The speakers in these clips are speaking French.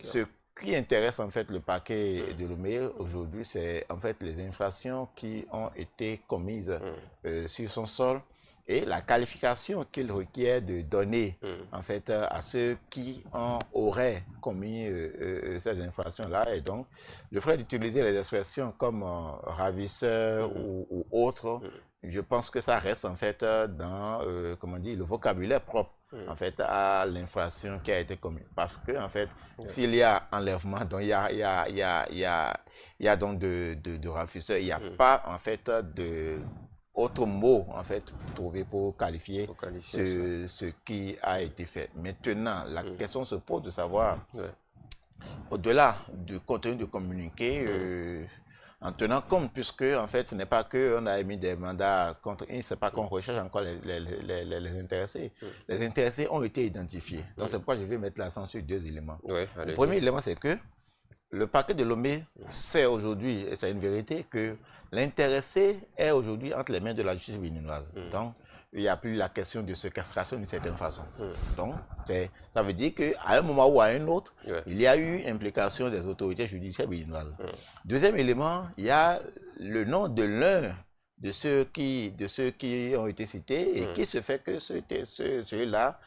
Ce qui intéresse en fait le parquet de Lomé aujourd'hui, c'est en fait les infractions qui ont été commises sur son sol et la qualification qu'il requiert de donner en fait à ceux qui auraient commis ces infractions-là. Et donc, le fait d'utiliser les expressions comme ravisseur ou autre, je pense que ça reste en fait dans comment dire, le vocabulaire propre en fait à l'infraction qui a été commise. Parce que en fait, s'il y a enlèvement, donc il y a donc de ravisseur, il n'y a pas en fait de autre mot en fait trouvé pour qualifier ce qui a été fait. Maintenant, la question se pose de savoir, au-delà du contenu du communiqué, en tenant compte, puisque en fait ce n'est pas qu'on a émis des mandats contre eux, c'est pas qu'on recherche encore les intéressés. Les intéressés ont été identifiés. Donc c'est pourquoi je vais mettre l'accent sur deux éléments. Le premier élément, c'est que le parquet de Lomé sait aujourd'hui, et c'est une vérité, que l'intéressé est aujourd'hui entre les mains de la justice béninoise. Donc, il n'y a plus la question de séquestration d'une certaine façon. Donc, ça veut dire qu'à un moment ou à un autre, il y a eu implication des autorités judiciaires béninoises. Deuxième élément, il y a le nom de l'un de ceux qui ont été cités et qui se fait que ceux-là,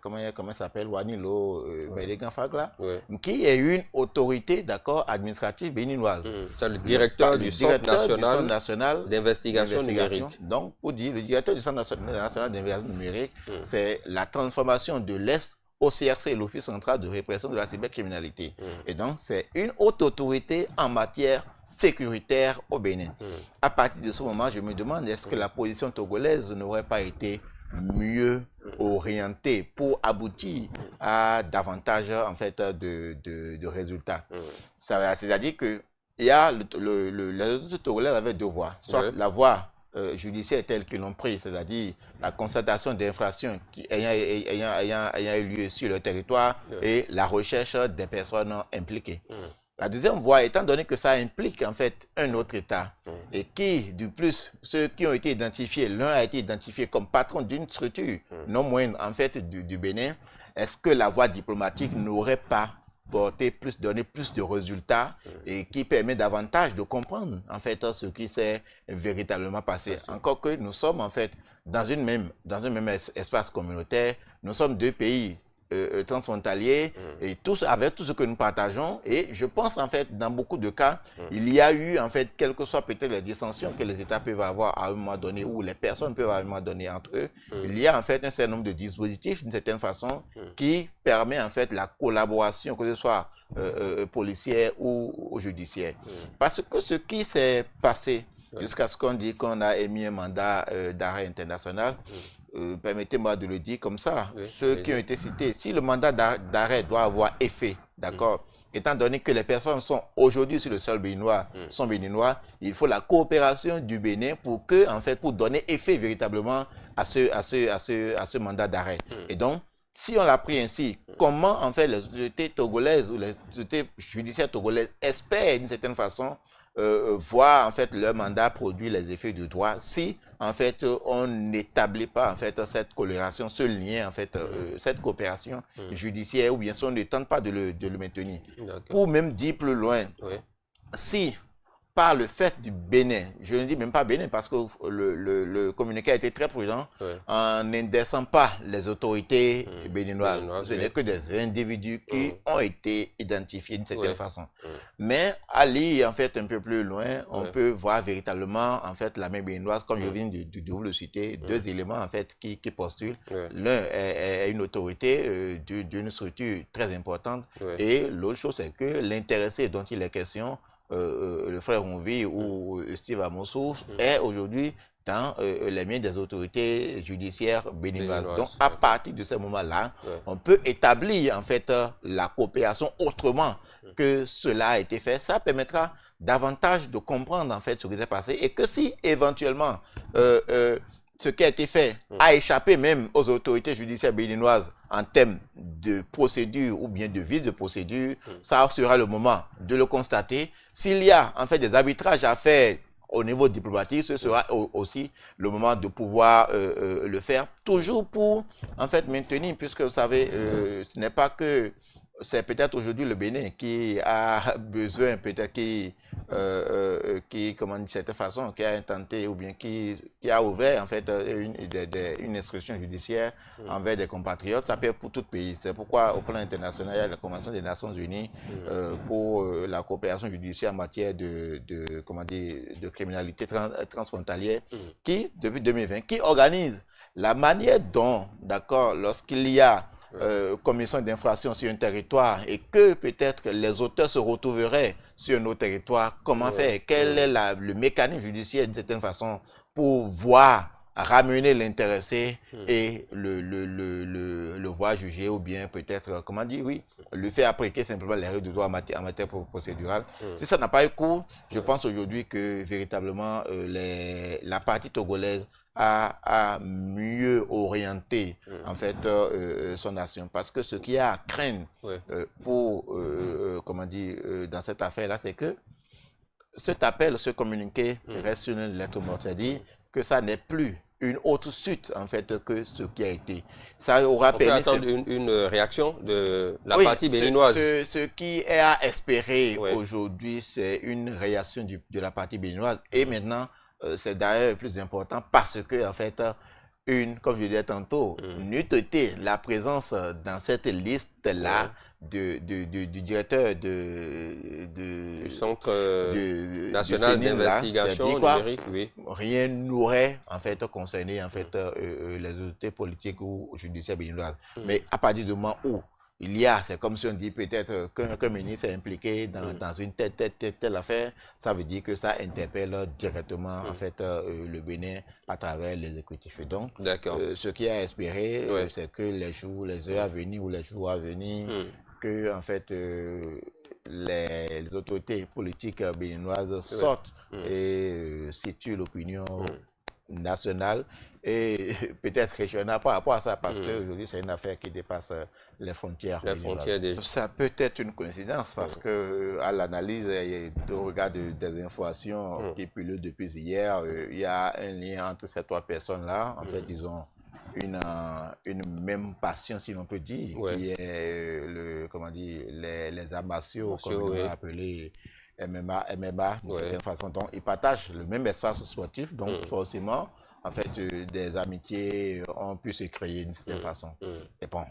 comment s'appelle, Wanilo Bedegan Fagla, qui est une autorité, d'accord, administrative béninoise. C'est le directeur du Centre national d'investigation numérique. Donc, pour dire, le directeur du Centre national d'investigation numérique, c'est la transformation de l'Est au CRC, l'Office central de répression de la cybercriminalité. Et donc, c'est une haute autorité en matière sécuritaire au Bénin. À partir de ce moment, je me demande, est-ce que la position togolaise n'aurait pas été mieux orientée pour aboutir à davantage en fait de résultats? C'est-à-dire que il y a les autorités togolaises avaient deux voies. Soit la voie judiciaire telle qu'ils l'ont pris, c'est-à-dire la constatation d'infractions ayant eu lieu sur le territoire et la recherche des personnes impliquées. La deuxième voie, étant donné que ça implique en fait un autre État et qui, du plus, ceux qui ont été identifiés, l'un a été identifié comme patron d'une structure non moindre en fait du Bénin, est-ce que la voie diplomatique n'aurait pas donner plus de résultats et qui permet davantage de comprendre en fait ce qui s'est véritablement passé. Encore que nous sommes en fait dans un même espace communautaire, nous sommes deux pays transfrontaliers et tous avec tout ce que nous partageons, et je pense en fait dans beaucoup de cas il y a eu en fait quelles que soient peut-être les dissensions que les États peuvent avoir à un moment donné ou les personnes peuvent avoir à un moment donné entre eux, il y a en fait un certain nombre de dispositifs d'une certaine façon qui permet en fait la collaboration, que ce soit policière ou judiciaire. Parce que ce qui s'est passé jusqu'à ce qu'on dit qu'on a émis un mandat d'arrêt international, permettez-moi de le dire comme ça, ceux qui ont été cités, si le mandat d'arrêt doit avoir effet, d'accord, étant donné que les personnes sont aujourd'hui sur le sol béninois, sont béninois, il faut la coopération du Bénin pour donner effet véritablement à ce mandat d'arrêt. Et donc, si on l'a pris ainsi, comment en fait les autorités togolaises ou les autorités judiciaires togolaises espèrent d'une certaine façon voir en fait leur mandat produire les effets de droit si en fait on n'établit pas en fait cette collaboration, ce lien en fait, cette coopération judiciaire, ou bien si on ne tente pas de le maintenir. Pour même dire plus loin, si par le fait du Bénin, je ne dis même pas Bénin parce que le communiqué a été très prudent, en n'indexant pas les autorités béninoises. Ce n'est que des individus qui ont été identifiés d'une certaine façon. Mais à lire en fait un peu plus loin, on peut voir véritablement en fait la main béninoise, comme je viens de vous le citer, deux éléments en fait qui postulent. L'un est une autorité d'une structure très importante, et l'autre chose c'est que l'intéressé dont il est question, le frère Onvi ou Steve Amosou, est aujourd'hui dans les mains des autorités judiciaires béninoises. Donc à partir de ce moment-là, on peut établir en fait la coopération autrement que cela a été fait. Ça permettra davantage de comprendre en fait ce qui s'est passé, et que si éventuellement ce qui a été fait a échappé même aux autorités judiciaires béninoises en termes de procédure ou bien de vice de procédure, ça sera le moment de le constater. S'il y a en fait des arbitrages à faire au niveau diplomatique, ce sera aussi le moment de pouvoir le faire, toujours pour en fait maintenir, puisque vous savez, ce n'est pas que c'est peut-être aujourd'hui le Bénin qui a besoin, peut-être qui, comment dire, de cette façon, qui a intenté ou bien qui a ouvert en fait une instruction judiciaire envers des compatriotes. Ça peut être pour tout pays. C'est pourquoi au plan international, il y a la Convention des Nations Unies pour la coopération judiciaire en matière comment dire, de criminalité transfrontalière qui, depuis 2020, qui organise la manière dont, d'accord, lorsqu'il y a commission d'infraction sur un territoire et que peut-être les auteurs se retrouveraient sur nos territoires, comment faire? Quel est le mécanisme judiciaire d'une certaine façon pour voir ramener l'intéressé et le voir juger ou bien peut-être, comment dire, oui, le faire appliquer simplement les règles de droit en matière procédurale. Si ça n'a pas eu cours, je pense aujourd'hui que véritablement la partie togolaise à mieux orienter en fait son action, parce que ce qu'il y a à craindre pour comment dire dans cette affaire là, c'est que cet appel, ce communiqué reste une lettre morte, c'est-à-dire que ça n'est plus une autre suite en fait que ce qui a été. Ça aura permis. On peut attendre une réaction de la partie béninoise. Ce qui est à espérer aujourd'hui, c'est une réaction de la partie béninoise. Et maintenant, c'est d'ailleurs plus important parce que en fait, comme je disais tantôt, n'eût été la présence dans cette liste-là du directeur du Centre national d'investigation numérique, rien n'aurait en fait concerné en fait les autorités politiques ou judiciaires béninoises. Mais à partir du moment où il y a, c'est comme si on dit peut-être qu'un ministre est impliqué dans une telle affaire, ça veut dire que ça interpelle directement en fait le Bénin à travers l'exécutif. Et donc, ce qui est à espérer, c'est que les heures à venir ou les jours à venir, que en fait les autorités politiques béninoises sortent et situent l'opinion nationale et peut-être régionale par rapport à ça, parce qu'aujourd'hui c'est une affaire qui dépasse les frontières. Ça peut être une coïncidence parce que à l'analyse et au regard des informations qui pullulent depuis hier, il y a un lien entre ces trois personnes-là. En fait, ils ont une même passion, si l'on peut dire, qui est comment dire, les arts martiaux, comme on l'a appelé MMA, d'une certaine façon. Donc, ils partagent le même espace sportif, donc forcément, en fait, des amitiés ont pu se créer d'une certaine façon. Et bon,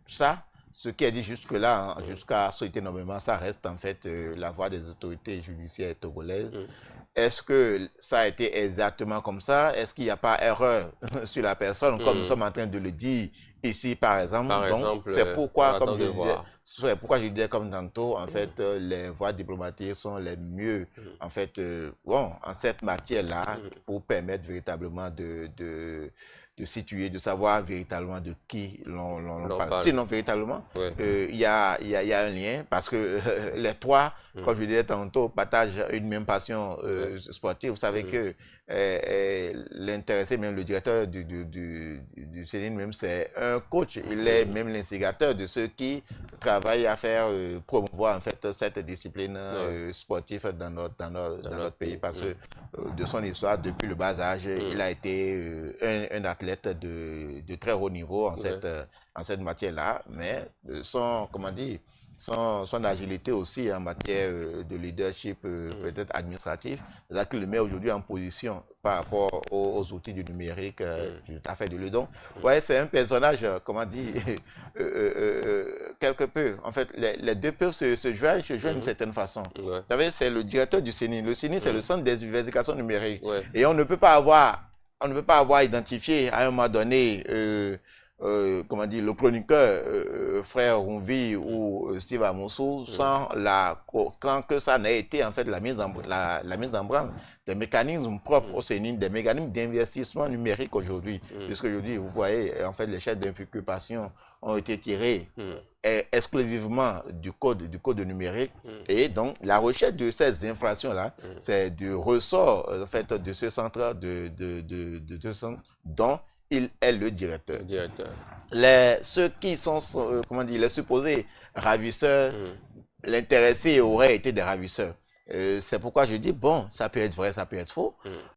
ça, ce qui est dit jusque-là, jusqu'à souhaiter nommément, ça reste en fait la voix des autorités judiciaires togolaises. Est-ce que ça a été exactement comme ça? Est-ce qu'il n'y a pas erreur sur la personne, comme nous sommes en train de le dire ici, par exemple? C'est pourquoi, je disais comme tantôt, en fait, les voies diplomatiques sont les mieux, en fait, en cette matière-là, pour permettre véritablement de situer, de savoir véritablement de qui l'on parle. Sinon, véritablement, il y a un lien, parce que les trois, comme je disais tantôt, partagent une même passion sportive. Vous savez que l'intéressé, même le directeur du CENIN, même c'est un coach. Il est même l'instigateur de ceux qui travaillent à faire promouvoir en fait cette discipline sportive dans notre pays, parce que de son histoire, depuis le bas âge, il a été un athlète de très haut niveau en cette matière-là, mais son agilité aussi en matière de leadership peut-être administratif, c'est-à-dire qu'il le met aujourd'hui en position par rapport aux outils du numérique tout à fait de lui. Donc, c'est un personnage, comment dire, quelque peu, en fait, les deux peuvent se joindre d'une certaine façon. Vous savez, c'est le directeur du CENI. Le CENI, c'est le centre des investigations numériques. Et on ne peut pas avoir identifié à un moment donné comment dire, le chroniqueur frère Rumvi ou Steve Amoussou sans que ça n'ait été en fait la mise en branle des mécanismes propres au CENI, des mécanismes d'investissement numérique aujourd'hui, puisque aujourd'hui vous voyez en fait les chefs d'inculpation ont été tirés exclusivement du code numérique, et donc la recherche de ces infractions là c'est du ressort en fait de ce centre dont il est le directeur. Ceux qui sont, comment dire, les supposés ravisseurs, l'intéressé aurait été des ravisseurs. C'est pourquoi je dis, bon, ça peut être vrai, ça peut être faux.